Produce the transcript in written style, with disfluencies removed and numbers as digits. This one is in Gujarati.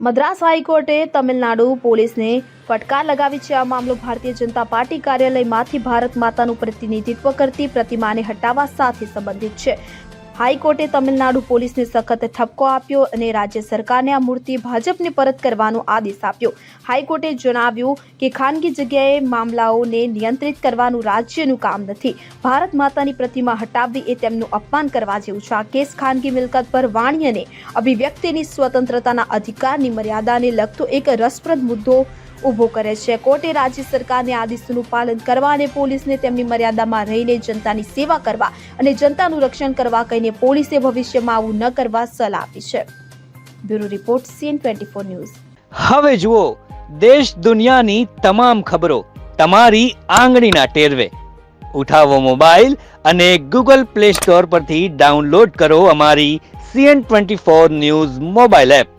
મદ્રાસ હાઈકોર્ટે તમિલનાડુ પોલીસને ફટકાર લગાવી છે। આ મામલો ભારતીય જનતા પાર્ટી કાર્યાલયમાંથી ભારત માતાનું પ્રતિનિધિત્વ કરતી પ્રતિમાને હટાવવા સાથે સંબંધિત છે। હાઈકોર્ટે તમિલનાડુ પોલીસને સખત ઠપકો આપ્યો અને રાજ્ય સરકારને આ મૂર્તિ ભાજપને પરત કરવાનો આદેશ આપ્યો। હાઈકોર્ટે જણાવ્યું કે ખાનગી જગ્યાએ મામલાઓને નિયંત્રિત કરવાનું રાજ્યનું કામ નથી। ભારત માતાની પ્રતિમા હટાવવી એ તેમનું અપમાન કરવા જેવું છે। આ કેસ ખાનગી મિલકત પર વાણી અને અભિવ્યક્તિની સ્વતંત્રતાના અધિકારની મર્યાદાને લગતો એક રસપ્રદ મુદ્દો ઉભો કરે છે। કોર્ટે રાજ્ય સરકારને આદેશોનું પાલન કરવા અને પોલીસને તેમની મર્યાદામાં રહીને જનતાની સેવા કરવા અને જનતાનું રક્ષણ કરવા કહીને પોલીસે ભવિષ્યમાં આવું ન કરવા સલાહ આપી છે। Bureau report CN24 news. હવે જુઓ દેશ દુનિયાની તમામ ખબરો તમારી આંગળીના ટેરવે। ઉઠાવો મોબાઈલ અને ગૂગલ પ્લે સ્ટોર પરથી ડાઉનલોડ કરો અમારી CN24 ન્યૂઝ મોબાઈલ એપ।